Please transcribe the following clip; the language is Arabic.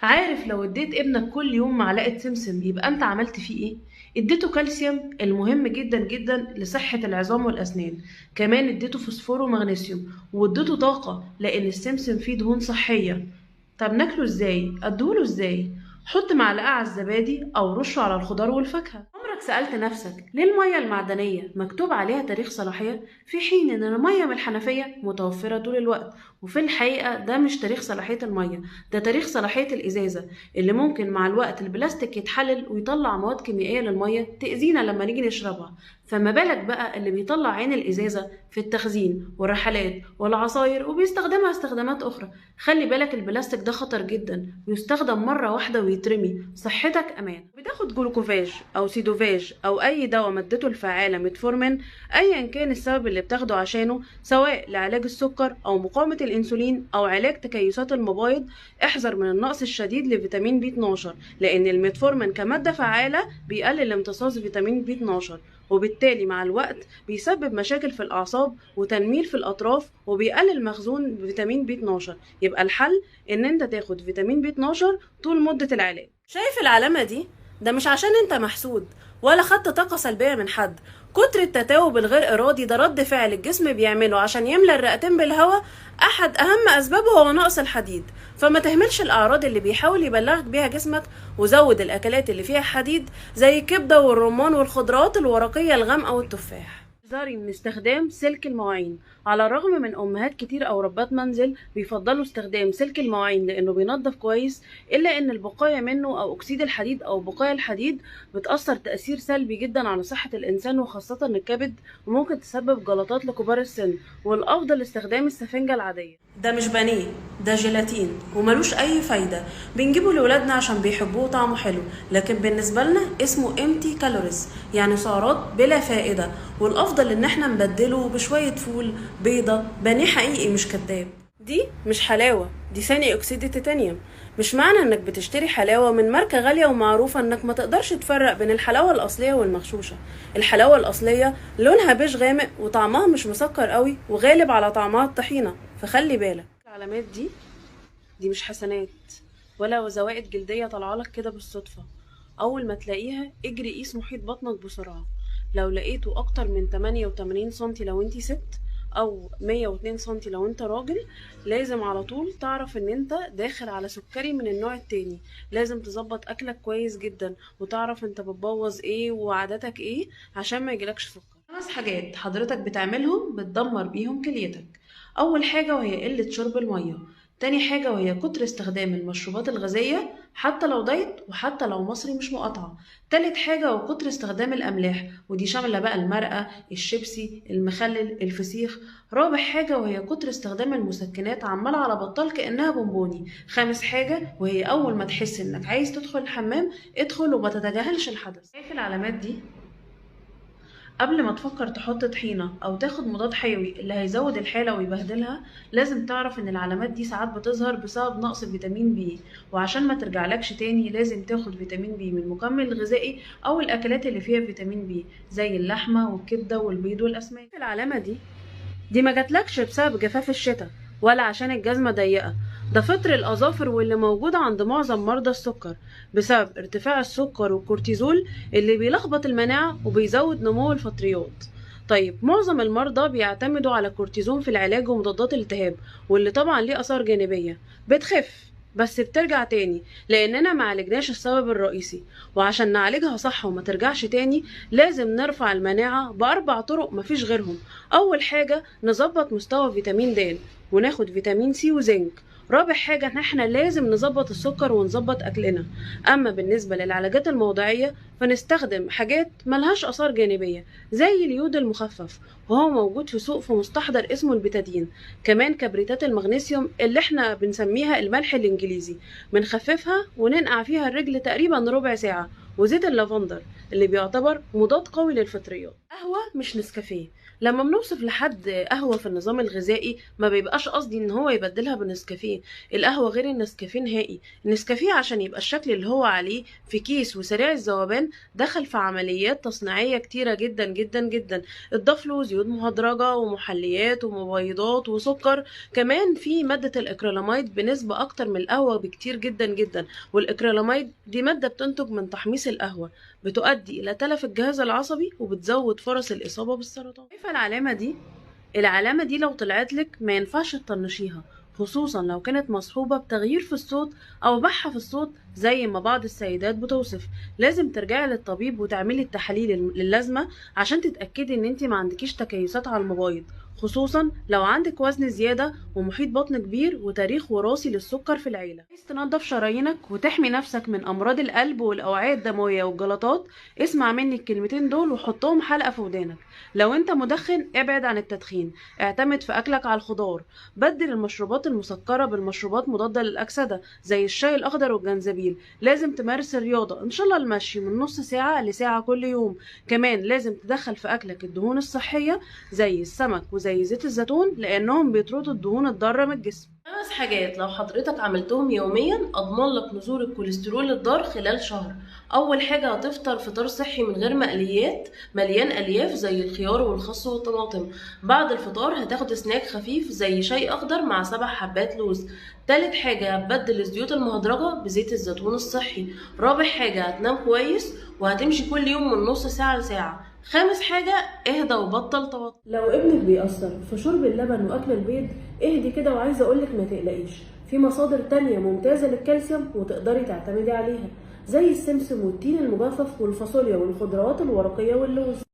عارف لو اديت ابنك كل يوم معلقة سمسم يبقى انت عملت فيه ايه؟ اديته كالسيوم المهم جدا جدا لصحة العظام والأسنان، كمان اديته فوسفور ومغنيسيوم، واديته طاقة لأن السمسم فيه دهون صحية. طب ناكله ازاي؟ ادوله ازاي؟ حط معلقة على الزبادي أو رشه على الخضار والفاكهة. عمرك سألت نفسك ليه المية المعدنية مكتوب عليها تاريخ صلاحية في حين إن المية من الحنفية متوفرة طول الوقت؟ وفي الحقيقة ده مش تاريخ صلاحية المية، ده تاريخ صلاحية الإزازة اللي ممكن مع الوقت البلاستيك يتحلل ويطلع مواد كيميائية للمية تأذينا لما نيجي نشربها. فما بالك بقى اللي بيطلع عين الإزازة في التخزين والرحلات والعصاير وبيستخدمها استخدامات أخرى. خلي بالك البلاستيك ده خطر جدا، بيستخدم مرة واحدة ويترمي، صحتك أمان. بتاخد جلوكوفاج أو سيدوفاج أو أي دواء مادته الفعالة ميتفورمين أيا كان السبب اللي بتاخده عشانه، سواء لعلاج السكر أو مقاومة الأنسولين أو علاج تكيسات المبايض، احذر من النقص الشديد لفيتامين بي 12 لأن الميتفورمين كمادة فعالة بيقلل امتصاص فيتامين بي 12، وبالتالي مع الوقت بيسبب مشاكل في الأعصاب وتنميل في الأطراف وبيقلل مخزون فيتامين بي 12. يبقى الحل إن أنت تاخد فيتامين بي 12 طول مدة العلاج. شايف العلامة دي؟ ده مش عشان أنت محسود ولا خدت طاقة سلبية من حد. كتر التتاوب الغير إرادي ده رد فعل الجسم بيعمله عشان يملى الرئتين بالهواء. أحد أهم أسبابه هو نقص الحديد، فما تهملش الأعراض اللي بيحاول يبلغك بيها جسمك، وزود الأكلات اللي فيها حديد زي الكبدة والرمان والخضروات الورقية الغامقة والتفاح. احذري من استخدام سلك المواعين. على الرغم من امهات كتير او ربات منزل بيفضلوا استخدام سلك المواعين لانه بينظف كويس، الا ان البقايا منه او اكسيد الحديد او بقايا الحديد بتاثر تاثير سلبي جدا على صحه الانسان وخاصه الكبد، وممكن تسبب جلطات لكبار السن. والافضل استخدام السفنجه العاديه. ده مش بانيه، ده جيلاتين وملوش اي فايده، بنجيبه لاولادنا عشان بيحبوه وطعمه حلو، لكن بالنسبه لنا اسمه امتي كالوريز يعني سعرات بلا فائده. والافضل ان احنا نبدله بشويه فول، بيضه، بانيه حقيقي مش كداب. دي مش حلاوه، دي ثاني اكسيد التيتانيوم. مش معنى انك بتشتري حلاوه من ماركه غاليه ومعروفه انك ما تقدرش تفرق بين الحلاوه الاصليه والمغشوشه. الحلاوه الاصليه لونها بيج غامق وطعمها مش مسكر قوي وغالب على طعمها الطحينه، فخلي بالك. العلامات دي مش حسنات ولا زوائد جلديه طالعالك كده بالصدفه. اول ما تلاقيها اجري قيس محيط بطنك بسرعه. لو لقيته اكتر من 88 سنتي لو انتي ست، او 102 سنتي لو انت راجل، لازم على طول تعرف ان انت داخل على سكري من النوع التاني. لازم تظبط اكلك كويس جدا وتعرف انت بتبوظ ايه وعاداتك ايه عشان ما يجيلكش سكر. 5 حاجات حضرتك بتعملهم بتدمر بيهم كليتك. اول حاجة وهي قلة شرب المية. تاني حاجة وهي كتر استخدام المشروبات الغازية حتى لو دايت وحتى لو مصري مش مقاطعة. تالت حاجة وكتر استخدام الأملاح، ودي شاملة بقى المرقة، الشيبسي، المخلل، الفسيخ. رابع حاجة وهي كتر استخدام المسكنات عمال على بطال كأنها بونبوني. خامس حاجة وهي أول ما تحس إنك عايز تدخل الحمام ادخل وما تتجاهلش الحدث. شايف العلامات دي؟ قبل ما تفكر تحط طحينة أو تاخد مضاد حيوي اللي هيزود الحالة ويبهدلها، لازم تعرف إن العلامات دي ساعات بتظهر بسبب نقص فيتامين بي، وعشان ما ترجعلكش تاني لازم تاخد فيتامين بي من مكمل غذائي أو الأكلات اللي فيها فيتامين بي زي اللحمة والكبدة والبيض والأسماك. العلامة دي ما جاتلكش بسبب جفاف الشتاء ولا عشان الجزمة ضيقة، ده فطر الأظافر واللي موجود عند معظم مرضى السكر بسبب ارتفاع السكر والكورتيزول اللي بيلخبط المناعة وبيزود نمو الفطريات. طيب معظم المرضى بيعتمدوا على الكورتيزون في العلاج ومضادات الالتهاب، واللي طبعا ليه آثار جانبية بتخف بس بترجع تاني لأننا معالجناش السبب الرئيسي. وعشان نعالجها صح وما ترجعش تاني لازم نرفع المناعة ب4 طرق مفيش غيرهم. أول حاجة نظبط مستوى فيتامين د وناخد فيتامين سي وزنك. رابع حاجة ان احنا لازم نظبط السكر ونظبط اكلنا. اما بالنسبة للعلاجات الموضعية فنستخدم حاجات ملهاش اثار جانبية زي اليود المخفف، وهو موجود في سوق في مستحضر اسمه البيتادين. كمان كبريتات المغنيسيوم اللي احنا بنسميها الملح الانجليزي بنخففها وننقع فيها الرجل تقريبا ربع ساعة. وزيت اللافندر اللي بيعتبر مضاد قوي للفطريات. قهوة مش نسكافيه، لما بنوصف لحد قهوة في النظام الغذائي ما بيبقاش قصدي ان هو يبدلها بالنسكافيه. القهوة غير النسكافيه نهائي. النسكافيه عشان يبقى الشكل اللي هو عليه في كيس وسريع الذوبان دخل في عمليات تصنيعية كتيرة جدا جدا جدا، اتضاف له زيوت مهدرجة ومحليات ومبيضات وسكر، كمان في مادة الاكريلاميد بنسبة اكتر من القهوة بكتير جدا جدا. والاكريلاميد دي مادة بتنتج من تحميص القهوة، بتؤدي الى تلف الجهاز العصبي وبتزود فرص الاصابة بالسرطان. شايفة العلامة دي؟ العلامة دي لو طلعت لك ما ينفعش تطنشيها، خصوصا لو كانت مصحوبة بتغيير في الصوت أو بحة في الصوت زي ما بعض السيدات بتوصف. لازم ترجعي للطبيب وتعملي التحاليل اللازمة عشان تتأكدي ان انتي ما عندكيش تكيسات على المبايض، خصوصا لو عندك وزن زيادة ومحيط بطن كبير وتاريخ وراثي للسكر في العيلة. عايز تنظف شرايينك وتحمي نفسك من أمراض القلب والأوعية الدموية والجلطات، اسمع مني الكلمتين دول وحطهم حلقة في ودانك. لو انت مدخن ابعد عن التدخين، اعتمد في اكلك على الخضار، بدل المشروبات المسكرة بالمشروبات مضادة للأكسدة زي الشاي الأخضر والجنزبيل. لازم تمارس الرياضة، إن شاء الله المشي من نص ساعة لساعة كل يوم. كمان لازم تدخل في أكلك الدهون الصحية زي السمك وزي زيت الزيتون لأنهم بيطردوا الدهون الضارة من الجسم. 5 حاجات لو حضرتك عملتهم يوميا أضمن لك نزول الكوليسترول الضار خلال شهر. أول حاجة هتفطر فطار صحي من غير مقليات مليان ألياف زي الخيار والخس والطماطم. بعد الفطار هتاخد سناك خفيف زي شاي أخضر مع 7 حبات لوز. تالت حاجة هتبدل الزيوت المهدرجة بزيت الزيتون الصحي. رابع حاجة هتنام كويس وهتمشي كل يوم من نص ساعة لساعة. 5 حاجة اهدى وبطل توتر. لو ابنك بيأثر في شرب اللبن وأكل البيض اهدي كده، وعايزة أقولك ما تقلقيش، في مصادر تانية ممتازة للكالسيوم وتقدري تعتمدي عليها زي السمسم والتين المجفف والفاصوليا والخضروات الورقية واللوز.